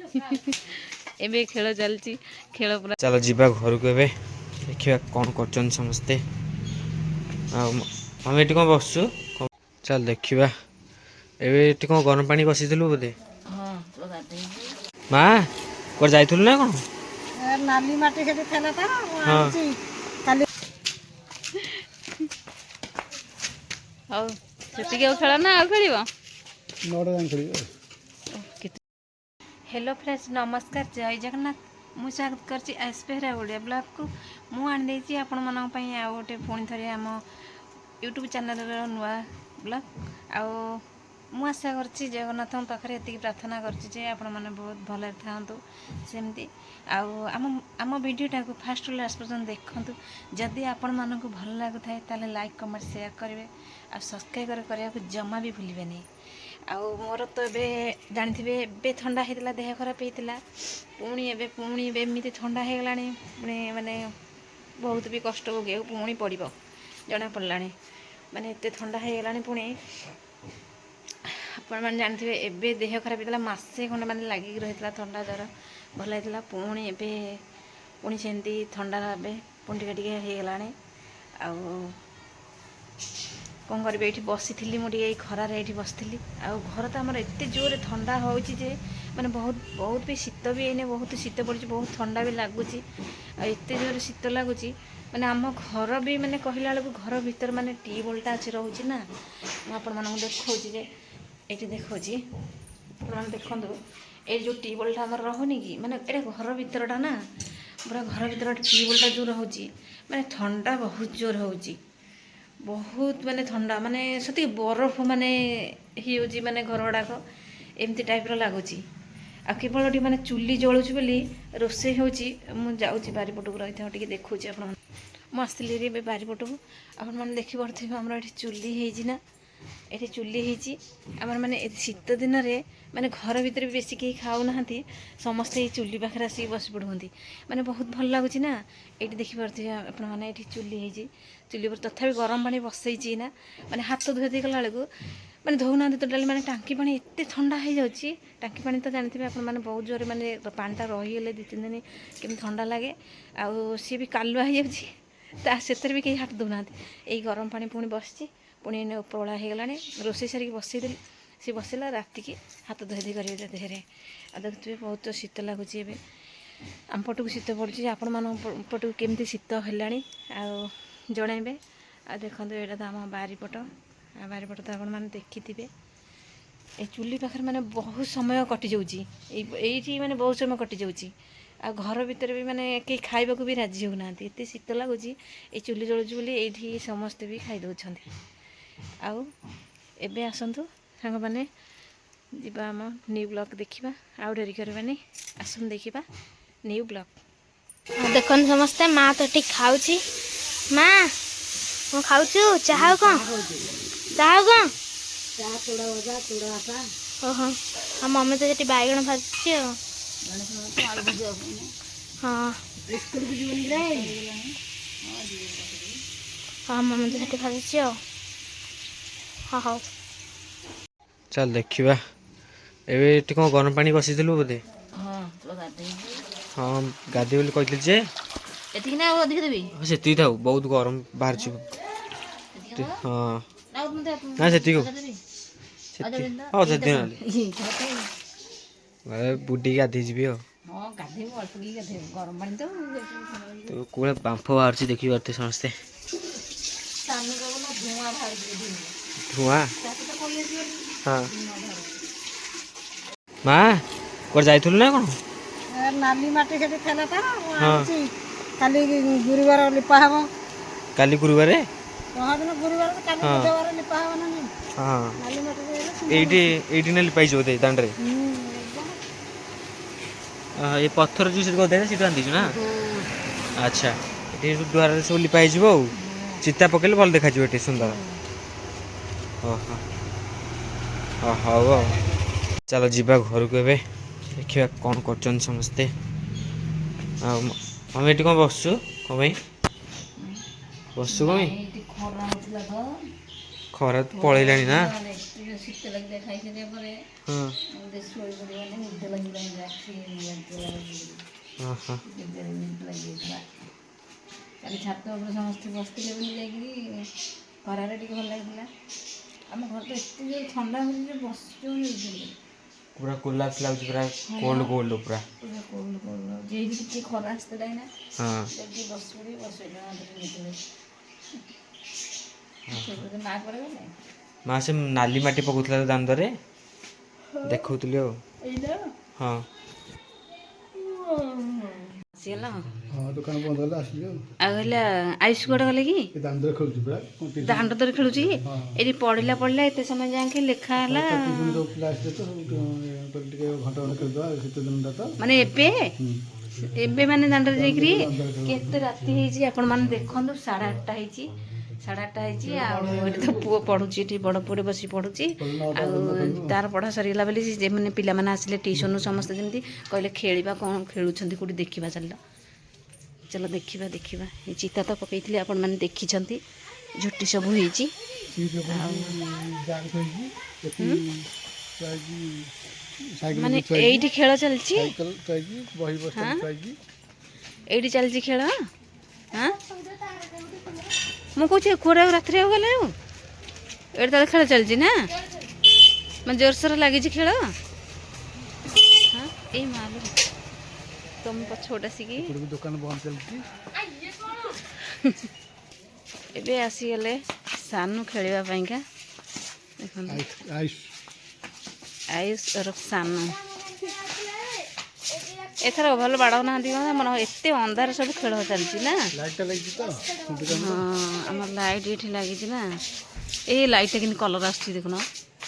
एबे खेल चलती खेल पूरा चलो जीवा घर को एबे देखिए कौन कर समस्ते आम ये कौन बसु चल देखा एबे कौन गरम पानी बसईलु बोधे हाँ तो माँ कौन जाइलु ना कौन नाली माटी से खेला था हाँ खाली हौ सेतिके खेल ना आ खेल नौटा जान खेल हेलो फ्रेंड्स नमस्कार जय जगन्नाथ मु स्वागत करछि एसपेरा ओडिया ब्लॉग को मु आन देछि आपण मन पई आ गोटे पुणी थरे आम यूट्यूब चैनल रो नुआ ब्लॉग आ मु आशा करछि जगन्नाथ पाखरे एति प्रार्थना करछि जे आपण मन बहुत भले थांतु सेमती आम वीडियोटा को फास्ट लास्ट पर्यंत देखंतु जदि आपण मन को भल लागु थाए ताले लाइक कमेंट शेयर करेंगे आ सब्सक्राइब करने को जमा भी भूलिबे नहीं आउ मोर तो ए जानी ए थंडा होता देह खराब होता पुणी एमती थंडा हो गला पुणी माने बहुत भी कष्ट भोगे पुणी पड़ जना पड़ा माने एत थंडा हो गला पुणी आपण मैंने जानते ए देह खराब होता मसे खंडे मैंने लगिक रही थंडा ज्वर भल होता पुणी ए पुणी सेमती थंडा पुणी टे हो गला कौन करी ये बसी मुझे खरार ये बसती घर तो आमर एत जोर ठंडा हो माने बहुत बहुत भी शीत भी एने बहुत शीत पड़ी बहुत ठंडा भी लगुच एत जोर शीत लगुच माने आम घर भी माने कहला बेलू घर भीतर माने ट्यूबवेलटा अच्छी रोचे ना मुझे देखा ये देखा देखो ये जो ट्यूबवेलटा आम रोनी कि माने ये घर भीतरटा ना पूरा घर भीतर ट्यूबवेलटा जो रोचे माने ठंडा बहुत जोर होची बहुत माने ठंडा माने सती बरफ माने ही माने घर गुड़ाक एमती टाइप लगुच आ केवल माने चुली जलुची बोली रोषे होची मु जाऊँगी बारिपट को रही था देखुची आप मुझे बारिपट को आपने देखिपे आमर ये चुली होना ये चुली होमर माने शीत दिन में माने घर भीतर भी बेसी कहीं खाऊना समस्ते ये चुली पाखे आसिक बस पड़ती माने बहुत भल लगुच ना ये देखिपे आपने चुली होती चुली पर तथा गरम पानी बसई ना माने हाथ धोई गला बेलू माने धोना टोटाली माने टांकी पानी एत ठंडा हो जाऊँगी टांकी पानी तो जानते हैं आपने बहुत जोर माने पानीटा रहीगले 2-3 दिन केमी ठंडा लगे आउ सी भी कालुआ हो जाए भी कहीं हाथ दौना यही गरम पानी पुणी बस पुणी उपरला हो गला रोषे सारिक बसईदेली सी बसला राति की हाथ धोई करेंगे देहरे आ देखते बहुत शीत लगुच आम पटक शीत पड़ी आपण मान पटक केमती शीत है जनइबे आ देखो यहाँ तो आम बारिपट बारिपट तो आपने देखी ए चुली पाखे माने बहुत समय कटि जाऊँगी ये माने बहुत समय कटि जाऊँगी आ घर भीतर भी माने कहीं खाइबा भी राजी होना एत शीत लगुच ये चुली जलुची बोली ये समस्ते भी खाई दौरान आउ एबे आसतु सांग मैंने जीवा आम न्यू ब्लॉग देखा आउ डेरी करवानी आसन देखा न्यू ब्लॉग देखो समस्ते माँ तो ठीक खाऊ माँ ମୁଁ ଖାଉଛୁ ଚାହା କଣ ଚାହା କଣ ଓହୋ ଆଉ ମମି ତ ସେଠି ବାଇଗଣ ଭାଜୁଛି ଆଉ ହଁ ହଁ ମମି ତ ସେଠି ଭାଜୁଛି ଆଉ ହଁ ହଉ चल देखा एबे कौन गरम पानी बसईलु बोधे हाँ हाँ गाधे बोली कहते जे एतिक ना अधिक देबी से था बहुत गरम बाहर हाँ ना से हाँ से बुढ़ी गाधे जी तो कौन बांफ बाहर देखी पारे समस्ते धुआं हाँ माँ कौन जाइलु ना कौन नाली माटी से खेला था खाली गुरुवार लिपा हम काली गुरुवार दिन गुरुवार काली बुधवार लिपा हम ना हाँ नाली माटी एटी ना लिपाई बोधे दांड रे ये पत्थर जो गदे सीट आंदी ना अच्छा ये द्वार सब लिपाई चिता पकड़े भल देखा ये सुंदर हाँ चलो जीवा घर को एबे देखा कौन कर समस्ते आम ये कौन बसु कौन बसु कौन खरा तो पलैला ना हाँ ବୋଧେ ଶୋଇ ପଡ଼ିବନି ନିଦ ଲାଗିଲାଣି ଆଖି ନିଦ ଲାଗିଯାଇଥିଲା। କାଲି ଛାତ ଉପରେ ସମସ୍ତେ ବସିଥିଲେ ବୋଲି ଯାଇକିରି ଖରାରେ ଟିକେ ଭଲ ଲାଗିଥିଲା। ଆମ ଘର ତ ଏତେ ଜୋର ଥଣ୍ଡା ହେଉଛି ଯେ ବସିଛୁ ନେଉଛନ୍ତି ପୁରା କୋଲାପ୍ସ ଲାଗୁଛି ପୁରା କୋଲ୍ଡ କୋଲ୍ଡ ପୁରା ପୁରା କୋଲ୍ଡ କୋଲ୍ଡ ଲାଗୁଛି। ଏଇଠି ଟିକେ ଖରା ଆସିଥିଲା ନା ହଁ ଯାଇକି ବସି ପଡ଼ିବି ବସିଲା ନିଦ ଲାଗି ମା କୁଆଡ଼େ ଗଲେ? ମା ସେ ନାଲି ମାଟି ପକଉଥିଲା ତ ଦାଣ୍ଡରେ ଦେଖଉଥିଲି ଆଉ ହଁ ଆସିଗଲା ହଁ ଦୋକାନ ବନ୍ଦ ହେଲା ଆସିଲି ଆଉ ଆଉ ହେଲା ଆୟୁଷ କୁଆଡ଼େ ଗଲେ କି? ଏ ଦାଣ୍ଡରେ ଖେଳୁଛି ପରା ଦାଣ୍ଡ ଦରେ ଖେଳୁଛି କି? ଏଠି ପଢିଲା ଏତେ ସମୟ ଯାଏଁ ଲେଖା ହେଲା ଟିଉସନ୍ ସବୁ ପିଲା ଆସିଲେ ତ ସବୁ ଟିକେ ଘଣ୍ଟା ଘଣ୍ଟା ଖେଳିଦେବା ଶୀତ ଦିନଟା ତ ମାନେ ଏବେ ମାନେ ଦାଣ୍ଡରେ ଯାଇକିରି କେତେ ରାତି ହେଇଛି ଆପଣ ମାନେ ଦେଖନ୍ତୁ 8:30 ହେଇଛି 8:30 ହେଇଛି। ଆଉ ଏଠି ତ ପୁଅ ପଢୁଛି ଏଠି ବଡ଼ ପୁଅଟେ ବସି ପଢୁଛି। ଆଉ ତାର ପଢ଼ା ସରିଗଲା ବୋଲି ଯେମାନେ ପିଲାମାନେ ଆସିଲେ ଟିଉସନରୁ ସମସ୍ତେ ଯେମିତି କହିଲେ ଖେଳିବା କ'ଣ ଖେଳୁଛନ୍ତି କେଉଁଠି ଦେଖିବା ଚାଲ ଦେଖିବା ଏ ଚିତା ତ ପକେଇଥିଲି ଆପଣମାନେ ଦେଖିଛନ୍ତି ଝୋଟି ସବୁ ହେଇଛି। ମାନେ ଏଇଠି ଖେଳ ଚାଲିଛି ଏଇଠି ଚାଲିଛି ଖେଳ। ହଁ ମୁଁ କହୁଛି କୁଆଡ଼େ ଆଉ ରାତିରେ ଆଉ ଗଲେ ଆଉ ଏଇଠି ତାହେଲେ ଖେଳ ଚାଲିଛି ନା ମାନେ ଜୋରସୋର ଲାଗିଛି ଖେଳ। ହଁ ଏଇ ମାଲ ତମ ପଛପଟେ ଆସିକି ଦୋକାନ ବନ୍ଦ ଚାଲିଛି। ଏବେ ଆସିଗଲେ ସାନୁ ଖେଳିବା ପାଇଁକା ଦେଖନ୍ତୁ ଆୟୁଷ ସାନୁ ଏଥର ଭଲ ବାଡ଼ଉନାହାନ୍ତି କ'ଣ ମନ ଏତେ ଅନ୍ଧାର ସବୁ ଖେଳ ଚାଲିଛି ନା। ହଁ ଆମର ଲାଇଟ୍ ଏଠି ଲାଗିଛି ନା। ଏଇ ଲାଇଟ୍ଟା କେମିତି କଲର୍ ଆସୁଛି ଦେଖୁନ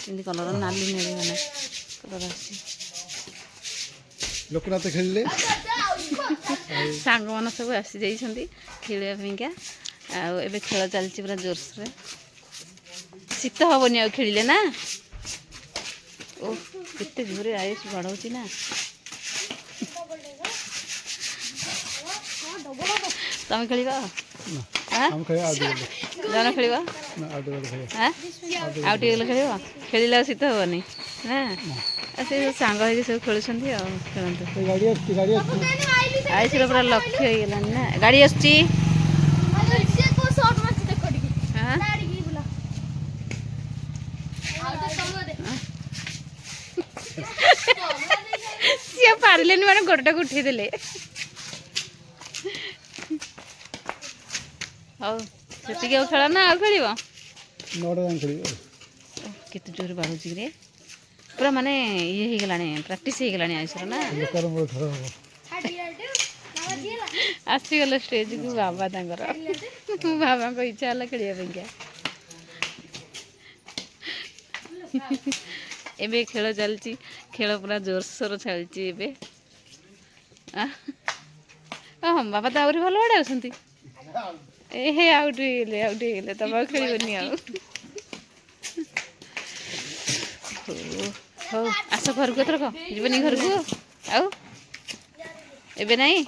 କେମିତି କଲର୍ ନାଲି ନେଳି ମାନେ କଲର୍ ଆସୁଛି। ଲୋକନାଥ ଖେଳିଲେ ସାଙ୍ଗମାନେ ସବୁ ଆସିଯାଇଛନ୍ତି ଖେଳିବା ପାଇଁକା। ଆଉ ଏବେ ଖେଳ ଚାଲିଛି ପୁରା ଜୋରସୋରରେ। ଶୀତ ହେବନି ଆଉ ଖେଳିଲେ ନା। ଓ କେତେ ଜୋରେ ଆୟୁଷ ବାଡ଼ଉଛି ନା। ତମେ ଖେଳିବ ଜଣ ଖେଳିବ ଆଉ ଟିକେ ଗଲେ ଖେଳିବ ଖେଳିଲେ ଆଉ ଶୀତ ହେବନି ନା। ସେ ସାଙ୍ଗ ହେଇକି ସବୁ ଖେଳୁଛନ୍ତି ଆଉ ଖେଳନ୍ତୁ। ଆୟୁଷର ପୁରା ଲକ୍ଷ୍ୟ ହେଇଗଲାଣି ନା। ଗାଡ଼ି ଆସୁଛି ସିଏ ପାରିଲେନି ମାନେ ଗୋଡ଼ଟାକୁ ଉଠେଇଦେଲେ। ହଉ ସେତିକି ଆଉ ଖେଳ ନା ଆଉ ଖେଳିବ? କେତେ ଜୋରେ ବାଡ଼ୁଛି ରେ ପୁରା ମାନେ ଇଏ ହେଇଗଲାଣି ପ୍ରାକ୍ଟିସ୍ ହେଇଗଲାଣି ଆୟୁଷର ନା। ଆସିଗଲେ ଷ୍ଟେଜକୁ ବାବା ତାଙ୍କର ବାବାଙ୍କ ଇଚ୍ଛା ହେଲା ଖେଳିବା ପାଇଁକା। ଏବେ ଖେଳ ଚାଲିଛି ଖେଳ ପୁରା ଜୋରସୋର ଚାଲିଛି ଏବେ। ହଁ ବାବା ତ ଆହୁରି ଭଲ ବାଡ଼ାଉଛନ୍ତି। ଆଉଟ୍ ହେଇଗଲେ ତମେ ଆଉ ଖେଳିବନି ଆଉ। ହଉ ଆସ ଘରକୁ ଏଥରକ ଯିବନି ଘରକୁ ଆଉ ଏବେ ନାଇଁ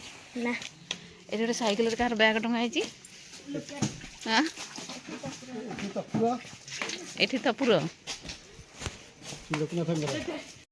ନା ଏଠି ଗୋଟେ ସାଇକେଲରେ କାହାର ବ୍ୟାଗ୍ ଟଙ୍ଗା ହେଇଛି। ଏଠି ତପୁର ଲୋକନାଥ